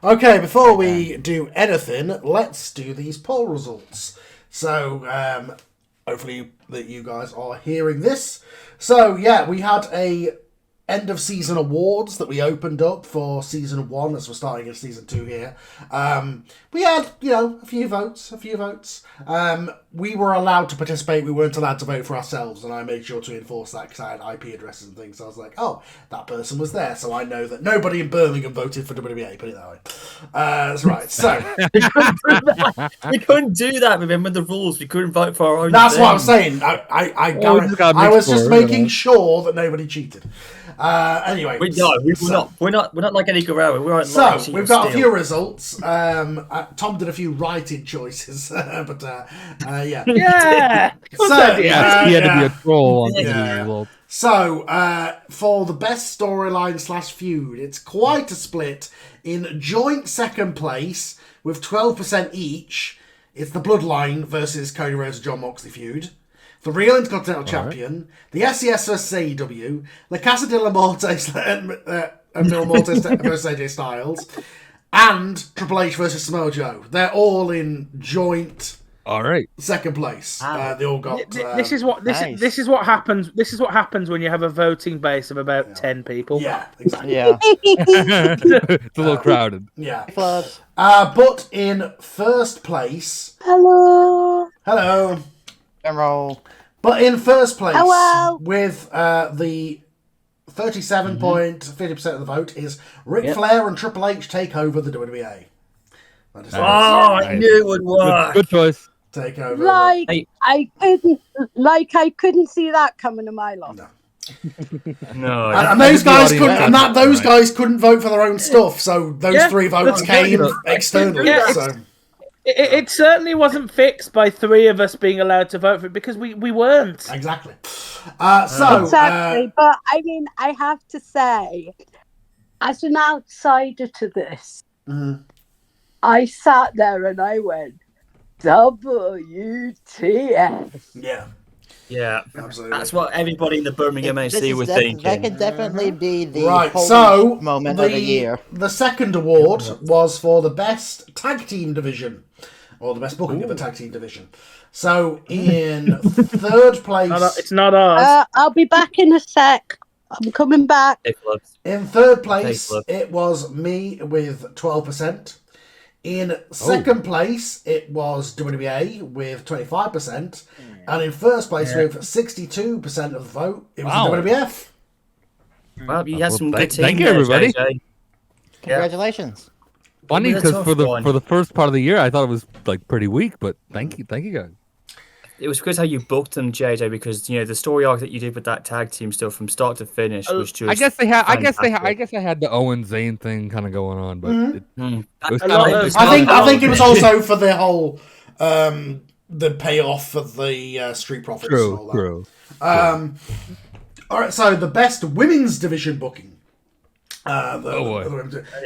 Okay, before we do anything, let's do these poll results. So, hopefully that you guys are hearing this. So, yeah, we had a end of season awards that we opened up for season 1 as we're starting in season 2 here. We had, a few votes. We were allowed to participate. We weren't allowed to vote for ourselves, and I made sure to enforce that because I had IP addresses and things. So I was like, oh, that person was there, so I know that nobody in Birmingham voted for WWA, put it that way. That's right. So we couldn't do that. Remember the rules? We couldn't vote for our own. That's what I'm saying. I was just making sure that nobody cheated. Anyway, we're not like Eddie Guerrero. We're we've got a few results. Tom did a few writing choices, but yeah. So he had to be a troll on the result. So for the best storyline / feud, it's quite a split. In joint second place with 12% each, it's the Bloodline versus Cody Rhodes and Jon Moxley feud. The Real Intercontinental Champion, the SES versus AEW, the Casa de la Mortes and Mil Mortes versus AJ Styles, and Triple H versus Samoa Joe. They're all in joint second place. They all got. This is what happens. This is what happens when you have a voting base of about 10 people. Yeah, exactly. Yeah, it's a little crowded. Yeah. But in first place. Hello. But in first place, with the 37.50% of the vote, is Ric Flair and Triple H take over the WWA. I knew it would work. Good choice. Take over. I couldn't see that coming a mile off. No. And those guys couldn't. And those guys couldn't vote for their own stuff. So those 3 votes came externally. Yeah, so. It certainly wasn't fixed by 3 of us being allowed to vote for it because we weren't. Exactly. Exactly. But I mean, I have to say, as an outsider to this, I sat there and I went, WTF. Yeah, absolutely. That's what everybody in the Birmingham AC was thinking. That could definitely be the moment of the year. The second award was for the best tag team division, or the best booking of the tag team division. So in third place, it's not ours. I'll be back in a sec. I'm coming back. In third place, it was me with 12%. In second place, it was WWA with 25%. And in first place, with 62% of the vote, it was the WWF. Well, you had some good teams. Thank you, everybody. Congratulations. Funny because for the first part of the year, I thought it was like pretty weak, but thank you guys. It was good how you booked them, JJ, because the story arc that you did with that tag team stuff from start to finish was just. I guess I had the Owen Zane thing kind of going on, but I think it was also for the whole the payoff for the Street Profits. True. All right, so the best women's division booking.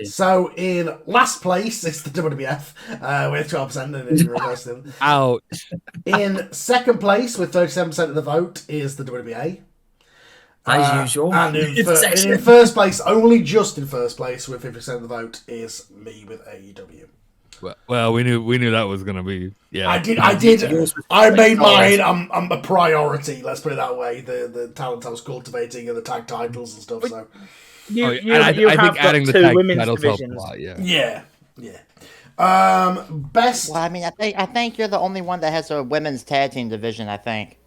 So in last place is the WWF with 12% and in reverse them. Ouch. In second place with 37% of the vote is the WWA. As usual. And in first place, only just in first place with 50% of the vote is me with AEW. Well, we knew that was gonna be. Yeah, I did. I made mine. I'm a priority. Let's put it that way. The talent I was cultivating and the tag titles and stuff. So. I think adding the tag titles helped a lot. Yeah. Best. Well, I mean, I think you're the only one that has a women's tag team division. I think.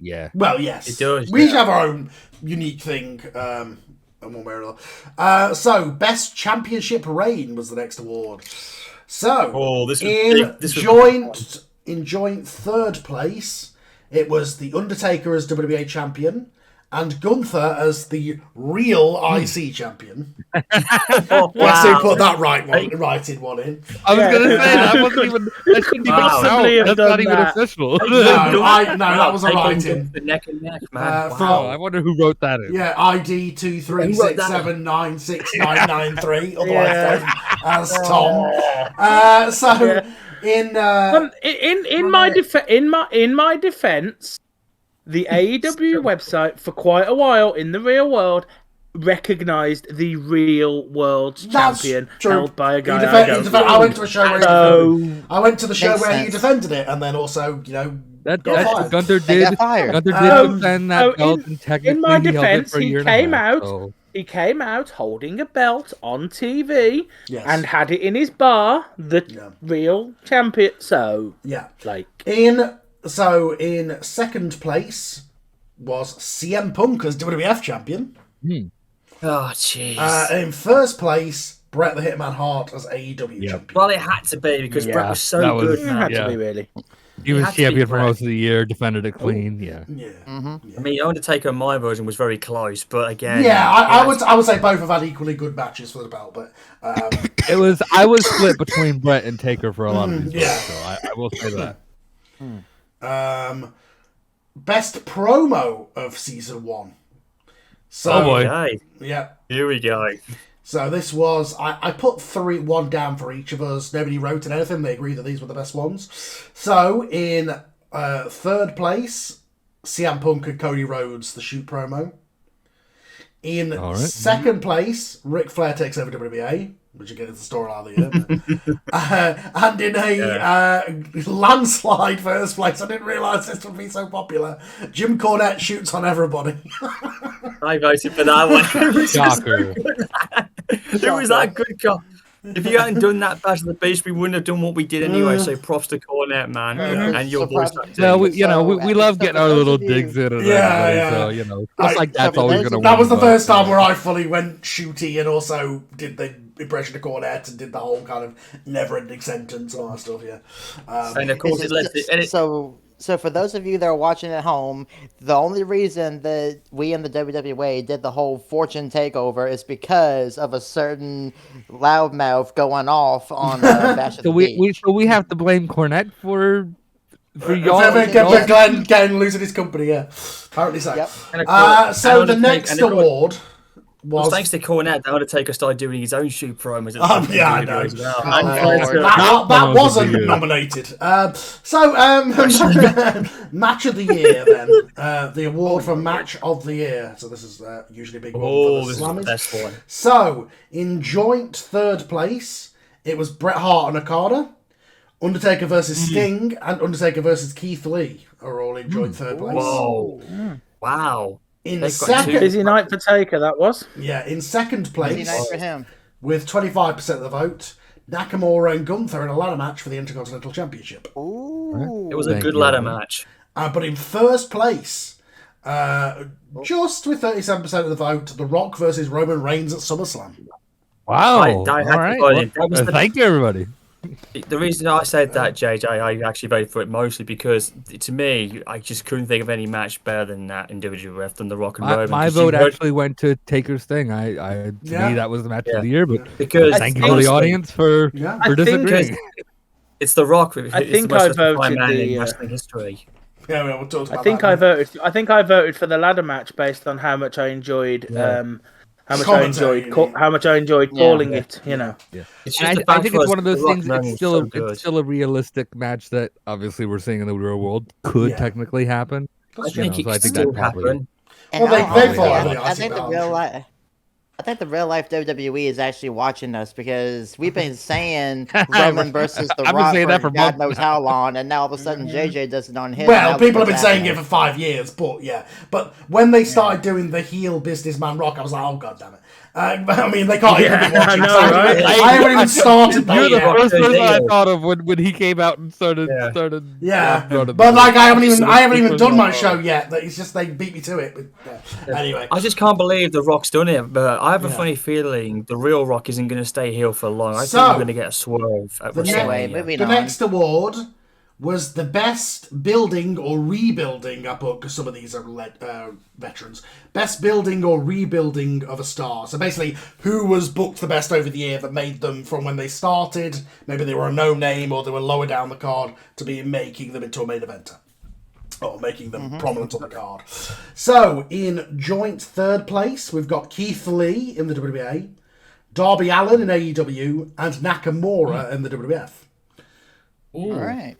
Yeah. Well, yes. It does. We each have our own unique thing. One way or another. So, best championship reign was the next award. So, in joint third place, it was the Undertaker as WWA champion. And Gunther as the real IC champion. Let's put that right in one in. I was going to say that shouldn't even count. That's not even official. No, that was a write-in. The neck and neck, man. I wonder who wrote that in. Yeah, ID 236796993, otherwise as Tom. In my defense. The AEW website for quite a while in the real world recognised the real world champion true. held by a guy I went to a show where I went to the show Makes where he sense. defended it, and then also, you know, That's got what fired. Gunther They did. got fired. Gunther did defend that belt, and technically in my he held it defence, for a year he came and a half, out. so- He came out holding a belt on TV Yes. and had it in his bar, the Yeah. real champion. So, Yeah. like, In second place was CM Punk as WWF champion. Oh, jeez. In first place, Bret the Hitman Hart as AEW champion. Well, it had to be because Bret was so that was- good, it man. had Yeah. to be really. He was had to be champion for Bret. most of the year, defended it clean. Yeah. Yeah. I mean, Undertaker and my version was very close, but again, Yeah, I would say both have had equally good matches for the belt, but It was. I was split between Brett and Taker for a lot of these. yeah. Belts, so I will say that. best promo of season 1. So, Oh, boy. Okay, Yeah. here we go. So this was I put one down for each of us. Nobody wrote anything. They agreed that these were the best ones. So in third place, CM Punk and Cody Rhodes, the shoot promo. In All right. second place, Ric Flair takes over WWE, which again is the storyline of the year. And in a landslide first place, I didn't realise this would be so popular. Jim Cornette shoots on everybody. I voted for that one. Shocker. It was that good, Carl. If you hadn't done that Bash of the Beast, we wouldn't have done what we did anyway. So props to Cornette, man, and your voice acting. Well, we love So getting for our those little of you- digs in and Yeah, so yeah. just like that's so for always those going of- to That was the first time where I fully went shooty and also did the impression of Cornette and did the whole kind of never-ending sentence and all that stuff. Yeah. And of course, it led to. And it, So for those of you that are watching at home, the only reason that we in the WWE did the whole Fortune takeover is because of a certain loudmouth going off on Bash of So the Beach. we have to blame Cornette for y'all. Glenn losing his company, yeah. Apparently so. Yep. and of course- So and the Undertaker- next and of course- award was... thanks to Cornette, the Undertaker started doing his own shoot promos. Yeah, I know. As well. Oh, And Lord. Flair- That was wasn't a big- nominated. Match of the year then. The award for Match of the Year. So this is usually a big one Oh, for this the is the Slammies. best one. So, in joint third place, it was Bret Hart and Okada. Undertaker versus Sting and Undertaker versus Keith Lee are all in joint third place. Whoa. Wow. In They've got second, two- Busy night for Taker, that was. in second Busy place, night for him. with 25% of the vote, Nakamura and Gunther in a ladder match for the Intercontinental Championship. Ooh. It was a Thank good you. ladder match. But in first place, just with 37% of the vote, The Rock versus Roman Reigns at SummerSlam. Wow. I had All to right. vote Well, in. That was the- thank you, everybody. The reason I said that, JJ, I actually voted for it mostly because, to me, I just couldn't think of any match better than that in WWF than The Rock and Roman. My 'cause vote you heard- actually went to Taker's thing. To Yeah. me, that was the match Yeah. of the year. But because thank you for the honestly, audience for Yeah. I think disagreeing. It's The Rock. It's think the most I justified voted man the, in wrestling history. Yeah, we'll talk about I think that. I think I voted for the ladder match based on how much I enjoyed how much Commentary, I enjoyed calling it, you know. It's And just the I fact think was it's one of those The Rock things. and Roman It's was still so a, good. it's still a realistic match that obviously we're seeing in the real world could Yeah. technically happen. I you think know, it so I could think still that probably- happen. And Well, they honestly, follow I the think Aussie the balance. real life. I think the real life WWE is actually watching us because we've been saying Roman versus The I've been Rock saying for that for God months knows how long, and now all of a sudden JJ does it on his. Well, now people have been it's saying it happening. for 5 years, but yeah. But when they started doing the heel businessman Rock, I was like, oh, God damn it. I mean, they can't even be Yeah, watching. I know, so right? I haven't even started You're that the yet. first person I Yeah. thought of when he came out and started. Yeah, running but the- like I haven't even was done my like, show yet. That it's just they beat me to it. But, yeah. Anyway, I just can't believe The Rock's done it, but I have a Yeah. funny feeling the real Rock isn't going to stay heel for long. I So, think we're going to get a swerve at the WrestleMania. Anyway, moving the on. next award was the best building or rebuilding. I put because some of these are veterans. Best building or rebuilding of a star. So basically, who was booked the best over the year that made them from when they started? Maybe they were a no name or they were lower down the card to be making them into a main eventer. Or making them prominent on the card. So, in joint third place, we've got Keith Lee in the WWA, Darby Allin in AEW, and Nakamura in the WWF. All right.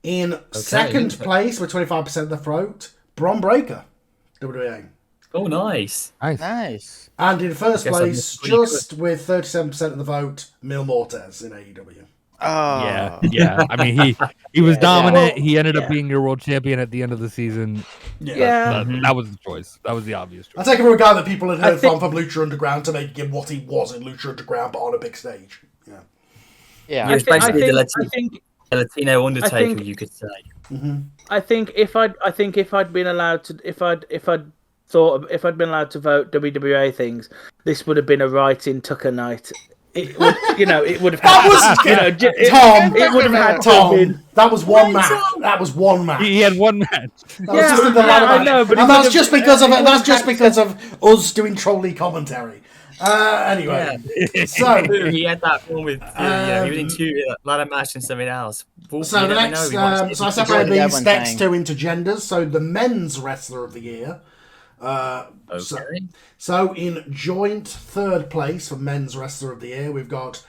In second place, with 25% of the vote, Bron Breakker, WWA. Oh, nice. Nice. And in first Guess I'm place, pretty just with 37% of the vote, Mil Mortez in AEW. Oh. Yeah. I mean, he was dominant. Well, he ended up yeah. being your world champion at the end of the season. Yeah. That was the choice. That was the obvious I choice. take it from a guy that people had heard from Lucha Underground to make him what he was in Lucha Underground, but on a big stage. Yeah. Yeah. He was basically the I Latino Undertaker, you could say. I think if I'd been allowed to, if I'd been allowed to vote WWA things, this would have been a write-in Tucker night. It would, it would have. That was Tom. It would have had Tom. That was one match. That was one match. He had one match. That was just in the ladder match. I know, but and that's just because of that's just because of us doing trolley commentary. Anyway, so He had that one with he was in two ladder match and something else. So the next, so I separated these next two into genders. So the men's wrestler of the year. So in joint third place for men's wrestler of the year, we've got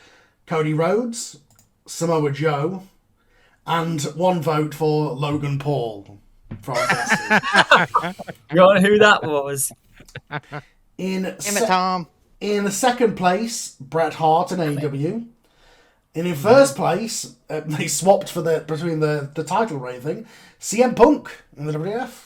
Cody Rhodes, Samoa Joe, and one vote for Logan Paul from wrestling. You know who that was? In Tom. In second place, Bret Hart in AEW. And in first place, they swapped for between the title reign thing, CM Punk in the WWF.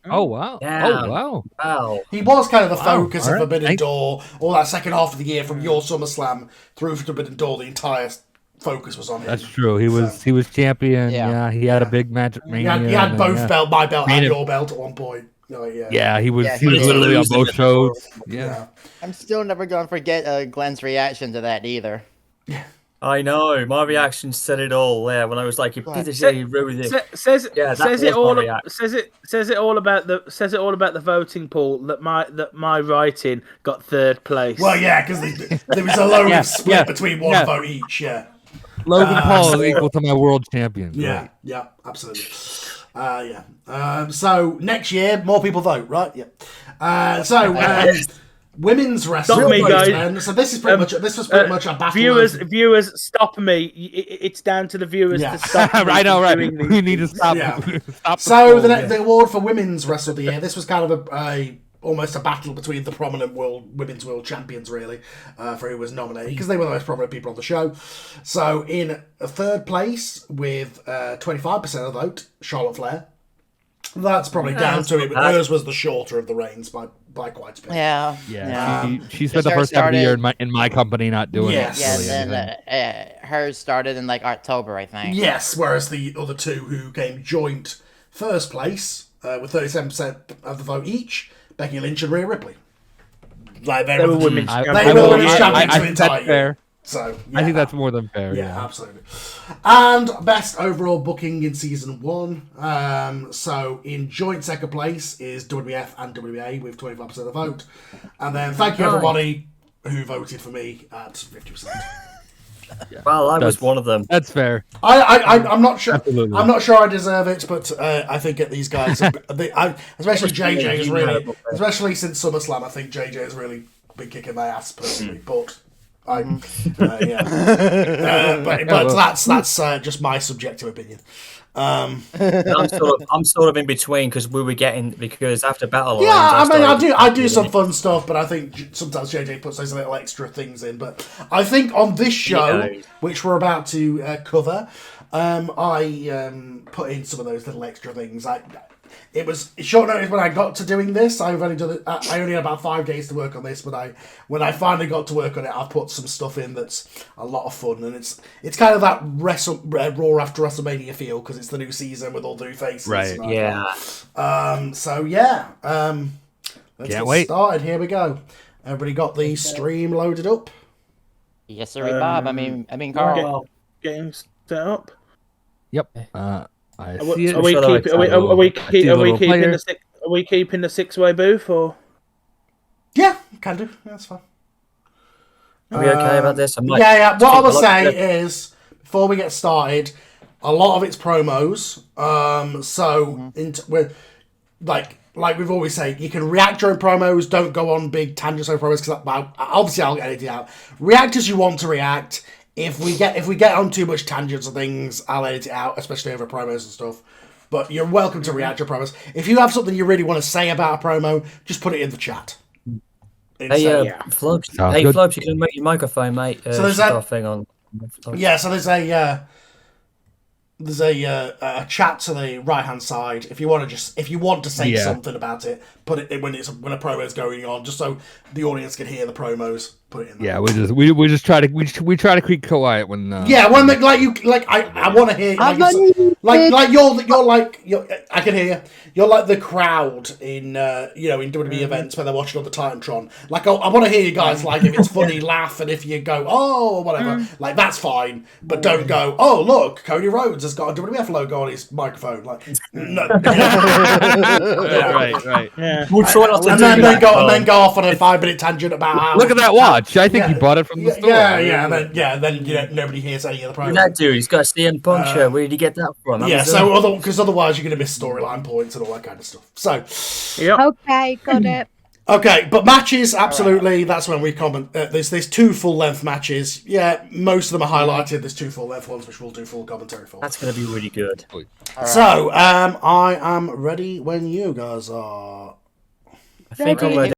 Oh wow! Yeah. Oh wow! Wow. He was kind of the focus of right. Forbidden Door, all that second half of the year from your SummerSlam through to Forbidden Door. The entire focus was on him. That's true. He was champion. Yeah. He had a big match at He Mania. had both belt, my belt, and Mania. your belt at one point. Yeah, he was. Yeah, he was he literally on was both losing shows. Yeah. I'm still never going to forget Glenn's reaction to that either. I know. My reaction said it all there when I was like, "You did this, yeah, you ruined it." Says was it my all. reaction. Says it all about the voting pool that my writing got third place. Well, yeah, because there was a load split between one vote each. Yeah. Logan Paul is equal to my world champion. Yeah, Right. yeah, absolutely. So next year, more people vote, right? Yeah. Women's wrestling. Stop me, guys. So this is pretty much. This was pretty much a battle. Viewers, stop me! It's down to the viewers to stop. I know, right? doing these We need to things. stop. Yeah. Stop So the award for women's wrestler of the year. This was kind of almost a battle between the prominent women's world champions, really, for who was nominated, because they were the most prominent people on the show. So in third place with 25% of the vote, Charlotte Flair. That's probably down to it, but hers was the shorter of the reigns by quite a bit. Yeah. Yeah. She spent the first half of the year in my company not doing Yes. Yeah, really and anything. then hers started in like October, I think. Yes, whereas the other two who came joint first place with 37% of the vote each, Becky Lynch and Rhea Ripley. Like They were women's They champions. were women's champions for the think entire that's year. fair. So I think that's more than fair. yeah, Yeah. absolutely. And best overall booking in season 1. So in joint second place is WWF and WWA with 25% of the vote. And then thank you everybody who voted for me at 50%. Well, I was one of them. That's fair. I'm not sure. Absolutely. I'm not sure I deserve it, but I think that these guys, especially JJ, is really, especially since SummerSlam, I think JJ has really been kicking my ass personally. But but that's just my subjective opinion. I'm sort of in between because after Battle Yeah, Lines, I do some fun stuff, but I think sometimes JJ puts those little extra things in. But I think on this show, which we're about to cover, I put in some of those little extra things. It was short notice when I got to doing this. I only had about 5 days to work on this, but when I finally got to work on it, I've put some stuff in that's a lot of fun, and it's kind of that Raw after WrestleMania feel because it's the new season with all the new faces. Right. Yeah. Let's Can't get wait. started. Here we go. Everybody got the stream loaded up? Yes, sir, Bob. I mean, Carl. Getting set up. Yep. I see it. Are we keeping the 6-way booth or? Yeah, can do. That's fine. Are we okay about this? What I will say is, before we get started, a lot of it's promos. We're like we've always said, you can react during promos. Don't go on big tangents over promos because obviously I'll get edited out. React as you want to react. If we get on too much tangents and things, I'll edit it out, especially over promos and stuff. But you're welcome to react to promos. If you have something you really want to say about a promo, just put it in the chat. Hey, Flubs, you can make your microphone, mate. So there's that thing on. Yeah, so there's a chat to the right hand side. If you want to say something about it, put it when a promo is going on, just so the audience can hear the promos. Put it in there. Yeah, we just try to keep quiet when. When they, I want to hear you're I can hear you. You're like the crowd in in WWE events where they're watching on the Titantron. Like I want to hear you guys if it's funny, laugh, and if you go or whatever, that's fine. But don't go, oh look, Cody Rhodes has got a WWF logo on his microphone. Like no. Right. Yeah. We'll try not to and then go off on a 5-minute tangent about how. Look at that watch. I think he bought it from the store. Then nobody hears any of the promo. That dude, he's got a CM Punk shirt. Where did he get that from? Because otherwise you're going to miss storyline points and all that kind of stuff. So, okay, got it. Okay, but matches, absolutely. That's when we comment. There's 2 full-length matches. Yeah, most of them are highlighted. There's 2 full-length ones, which we'll do full commentary for. That's going to be really good. So, I am ready when you guys are. I think I'm ready.